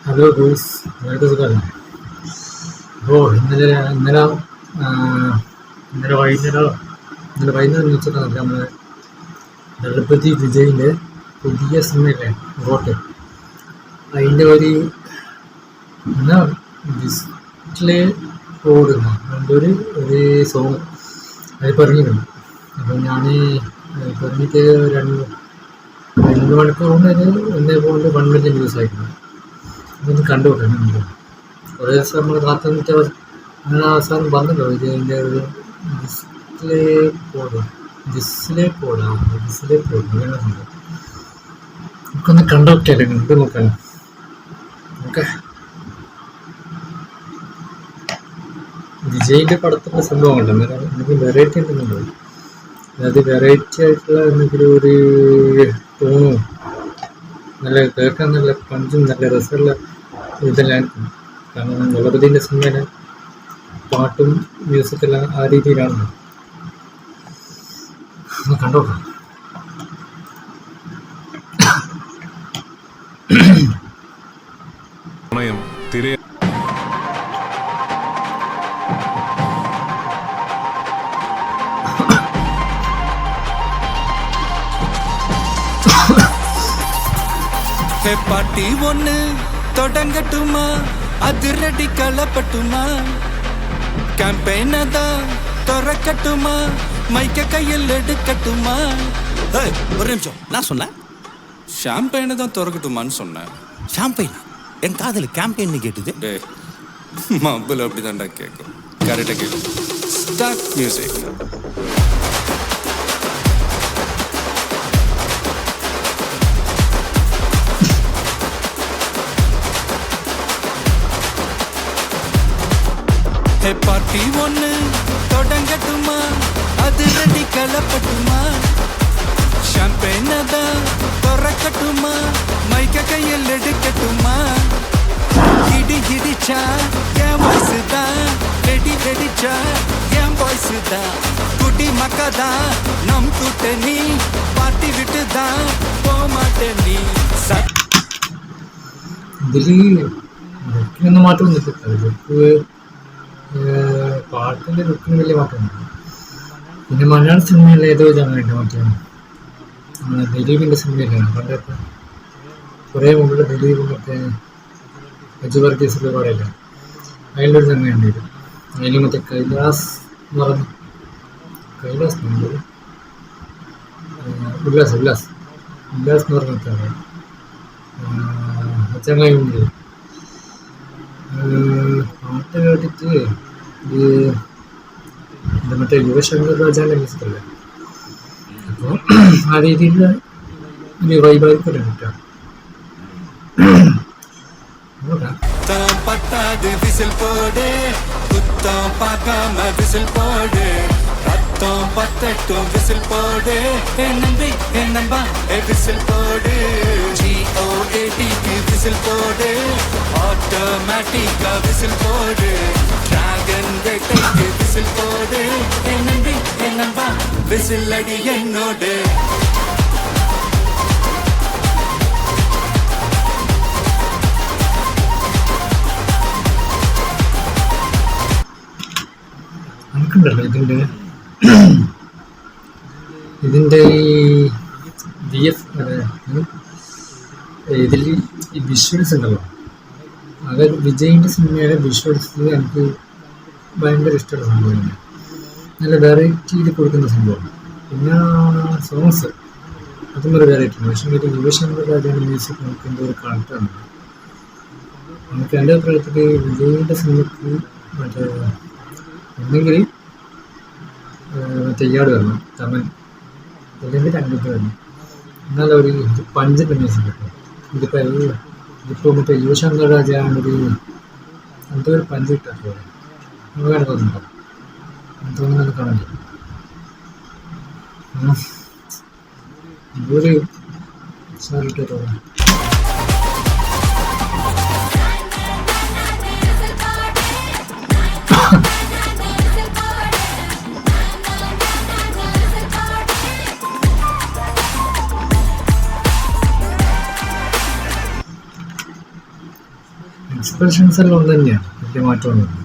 Hello goose, നിങ്ങൾക്ക് സുഖമല്ലേ? അപ്പോൾ ആ, ഇന്നലെ വൈകുന്നേരം വെച്ചിട്ടാണ് നമ്മൾ ദളപതി വിജയിൻ്റെ പുതിയ സിനിമയില്ലേ ഗോട്ട്, അതിൻ്റെ എന്നാ ഡിസ്പ്ലേ ഓടുന്ന അതിൻ്റെ ഒരു സോങ് അത് പറഞ്ഞിരുന്നു. അപ്പോൾ ഞാൻ പറഞ്ഞിട്ട് രണ്ട് മണിക്കൂർ കൊണ്ട് അത് എന്നെ കൊണ്ട് 1 മില്യൺ വ്യൂസ് ആയിരുന്നു. അതൊന്ന് കണ്ടു നോക്കണം. കുറേ ദിവസം നമ്മൾ കാത്തു നിന്നിട്ട് അങ്ങനെ അവസാനം വന്നല്ലോ ഇതിൻ്റെ ഒരു ഡിസ്പ്ലേ പോഡ് അങ്ങനെ ഉണ്ട്. നമുക്കൊന്ന് കണ്ടു നോക്കിയാലേ കണ്ടു നോക്കണം. ഓക്കെ, വിജയിൻ്റെ പടത്തിൻ്റെ സംഭവം കണ്ടോ? എനിക്ക് വെറൈറ്റി എന്തെങ്കിലും ഉണ്ടോ? അതായത് വെറൈറ്റി ആയിട്ടുള്ള എന്തെങ്കിലും ഒരു ടോണും നല്ല കേൾക്കാൻ നല്ല പഞ്ചും നല്ല രസമുള്ള ഇതെല്ലാം. കാരണം ദളപതിൻ്റെ സിനിമയിലെ പാട്ടും മ്യൂസിക്കെല്ലാം ആ രീതിയിലാണല്ലോ. ഒന്ന് കണ്ടോക്കാം. പാട്ടി ഒന്ന് തുടങ്ങട്ടുമാ, അതിരടി കളപ്പട്ടുമാ, ക്യാമ്പയിനതാ തുറക്കട്ടുമാ, മൈക്ക കയ്യിൽ എടുക്കട്ടുമാ. ஒரு நிமிஷம், நான் சொன்னேன் ஷாம்பெயினை தான் திறக்கட்டுமான்னு சொன்னேன். ஷாம்பெயினா? என் காதல் கேம்பெயின் கேட்டுது. டே மப்பிள் அப்படி தான்டா கேட்கும். கரெக்டாக கேட்கும். Start music. പാർട്ടി ഒന്ന് തുടങ്ങട്ടുമാ, അതിരടി കളപ്പട്ടുമാ, ഷാമ്പെയിനതാ തുറക്കട്ടുമാ, മൈക്ക കയ്യിൽ എടുക്കട്ടുമാ. ഇടി ഇടിച്ചാ എൻ വോയിസ് താ, വെടി വെടിച്ചാ എൻ വോയിസ് താ, കുടി மக்கதா நம் கூட்டணி, പാർട്ടി വിട്ടുതാ പോമാട്ടെ നീ. ലുക്കിനൊന്നും മാറ്റമൊന്നുമില്ല. പാട്ടിൻ്റെ ലുക്കിന് വലിയ മാറ്റമൊന്നുമില്ല. പിന്നെ മലയാള സിനിമയിൽ ഏതോ ജാനായിട്ട് മാറ്റമാണ്. നമ്മുടെ ദിലീപിൻ്റെ സിനിമയിലാണ് പണ്ടൊക്കെ കുറേ മുമ്പുള്ള ദിലീപ് മറ്റേ അജു വർഗീസിൻ്റെ പാടില്ല, അതിലൊരു സിനിമയുണ്ട് ഇത്. അതിൽ മറ്റേ കൈലാസ് എന്ന് പറഞ്ഞു, ഉല്ലാസ് എന്ന് പറഞ്ഞിട്ടാണ് ചങ്ങായി പാട്ട് കേട്ടിട്ട് ഈ മറ്റേ യുവശങ്കർ രാജാൻ്റെ മ്യൂസിക്കല്ലേ, അപ്പോൾ ആ രീതിയിൽ ഒരു വൈബായിക്കോട്ടെ കിട്ടാം. பட்டாது விசில் போடு, குத்தம் பார்க்காம விசில் போடு, ரத்தம் பத்தட்டும் விசில் போடு, நம்பி நம்பா விசில் போடு, GOATக்கு விசில் போடு, ஆட்டோமேட்டிக்கா விசில் போடு, டிராகன் வேட்டைக்கு விசில் போடு, நம்பி நம்பா விசில் அடி என்னோடு. നമുക്കുണ്ടല്ലോ ഇതിൻ്റെ ഈ VF ഇതിൽ ഈ വിഷ്വൽസ് ഉണ്ടല്ലോ, അതായത് വിജയിൻ്റെ സിനിമയുടെ വിഷ്വൽസ് എനിക്ക് ഭയങ്കര ഇഷ്ടമുള്ള സംഭവമാണ്. നല്ല വെറൈറ്റിയിൽ കൊടുക്കുന്ന സംഭവം. പിന്നെ സോങ്സ് അതും ഒരു വെറൈറ്റി ഉണ്ട്. പക്ഷേ ഒരു യുവശങ്കർ രാജാൻ്റെ മ്യൂസിക് നമുക്ക് എന്തോ ഒരു കണക്റ്റാണ്. നമുക്ക് എൻ്റെ അഭിപ്രായത്തിൽ വിജയിൻ്റെ സിനിമയ്ക്ക് മറ്റേ ഒന്നെങ്കിൽ മറ്റേ ഇയാൾ വരണം, തമൻ, അല്ലെങ്കിൽ രംഗത്ത് വരണം. എന്നാലും ഒരു പഞ്ചിൻ്റെ മ്യൂസിക് കിട്ടും. ഇതിപ്പോൾ മറ്റേ യുവശങ്കർ രാജാനൊരു എന്തോ ഒരു പഞ്ച് കിട്ടാത്തോ നമുക്ക് കണക്കൊന്നുണ്ടോ എന്തോന്നും കാണാൻ ഒരു സാറിട്ടോ. എക്സ്പ്രഷൻസ് എല്ലാം ഒന്ന് തന്നെയാണ്, വലിയ മാറ്റമൊന്നുമില്ല.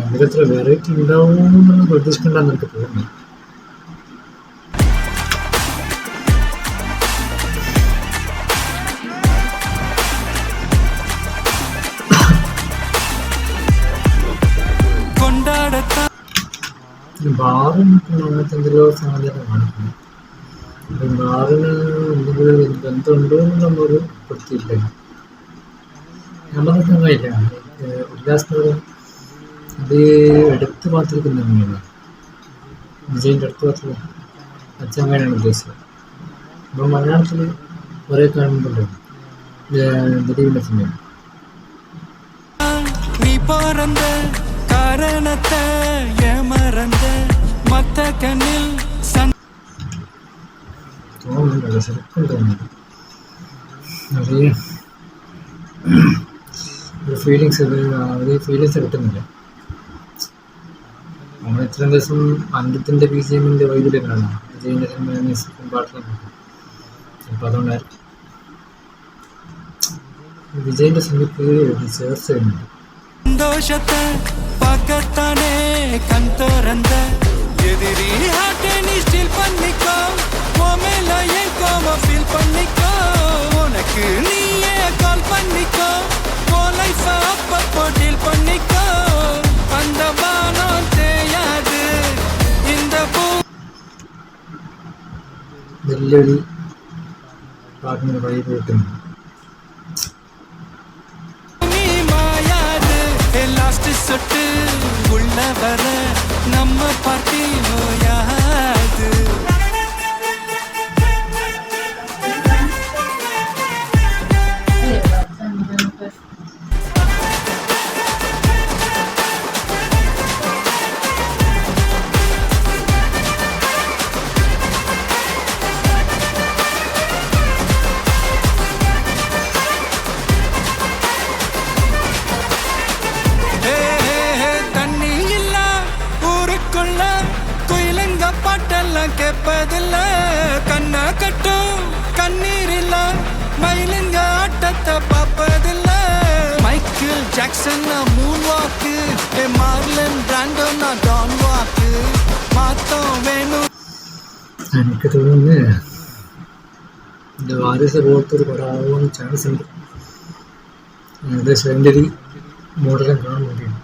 ഇതിലെത്ര വെറൈറ്റി ഉണ്ടാവും എന്നുള്ള പ്രതീക്ഷിക്കേണ്ടെന്ന് എനിക്ക് തോന്നുന്നു. ബാറും അങ്ങനത്തെ എന്തെല്ലോ സാധ്യത കാണിക്കുന്നു. അപ്പം ബാറിന് എന്തെങ്കിലും ബന്ധമുണ്ടോ എന്നുള്ളൊരു വൃത്തിയില്ല. നമ്മളൊക്കെ കഴിയില്ല ഉല്ലാസനഗരം അത് എടുത്ത് പാത്രത്തിൽ തന്നെയാണ്, വിജയിൻ്റെ അടുത്ത് പാത്രത്തിൽ അച്ചങ്ങനെയാണ് ഉദ്ദേശിച്ചത്. അപ്പം മലയാളത്തിൽ കുറേ കാണുന്നുണ്ടല്ലോ ദിലീപിൻ്റെ സിനിമ. நீ பிறந்த காரணத்தை ஏமறந்த மத்த கண்ணில் തോന്നുന്നുണ്ടല്ലോ, ശരിക്കും തോന്നുന്നുണ്ട്. நிறைய ഫീലിങ്സ് കിട്ടുന്നില്ല. നമ്മൾ ഇത്രയും ദിവസം അന്തത്തിൻ്റെ BGM-ൻ്റെ വൈബിലാണ് വിജയിൻ്റെ സിനിമ മ്യൂസിക്കും പാട്ടിലും. ചിലപ്പോൾ അതുകൊണ്ടായിരിക്കും വിജയിൻ്റെ സിനിമയ്ക്ക് ചേർച്ച ചെയ്യുന്നുണ്ട്. சந்தோஷத்தை பார்க்கத்தானே கண் திறந்த எதிரி ஹார்ட்டை நீ ஸ்டீல் பண்ணிக்கோ, மேல என் கோவம் ஃபீல் பண்ணிக்கோ, உனக்கு நீயே கால் பண்ணிக்கோ, உன் லைஃப் அப்பப்போ டீல் பண்ணிக்கோ, அந்த வானம் தேயாது இந்த பூ വലിയൊരു പാട്ടിന് വൈബ് കിട്ടുന്നുണ്ട്. லாஸ்ட் சொட்டு உள்ள வர நம்ம பார்ட்டி நோயாது. பாட்டெல்லாம் கேட்பதில்ல, கண்ண கட்டும் கண்ணீர் இல்ல, மயிலுங்க ஆட்டத்தை பார்ப்பதில்ல. மைக்கேல் ஜாக்சன் மூன் வாக்கு, மார்லன் பிராண்டோ டான் வாக்கு, மாத்தம் വേണം. എനിക്ക് തോന്നുന്നു ഇത് വാരിസ് പോലത്തെ ഒരു പടമാവാൻ ചാൻസ് ഉണ്ട്. ഏകദേശം അതിൻ്റെ ഒരു മോഡലും കാണാൻ വേണ്ടിയാണ്.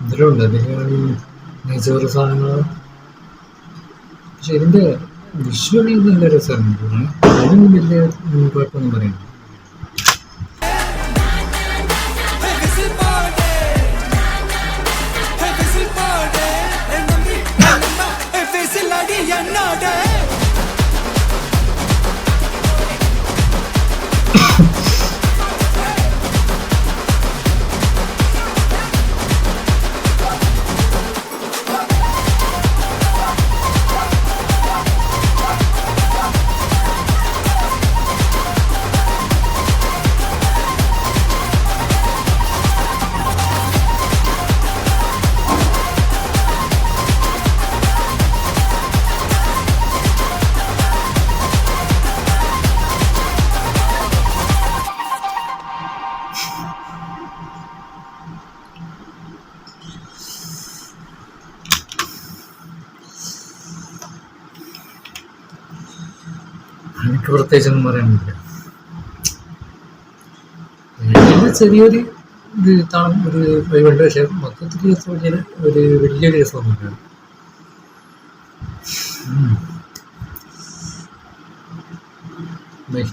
ഇതിലുണ്ട് ബിരിയാണി, നെയ്ച്ചോറ് സാധനങ്ങൾ. പക്ഷെ ഇതിൻ്റെ വിഷ്വലി നല്ല രസമാണ്. അതിനും വലിയ കുഴപ്പമൊന്നും പറയുന്നു. എനിക്ക് പ്രത്യേകിച്ചൊന്നും പറയാനില്ല. ചെറിയൊരു ഇത് താളം ഒരു വൈബുണ്ട്. പക്ഷെ മൊത്തത്തിൽ ഒരു വലിയൊരു രസമൊന്നുമില്ല. ബൈ.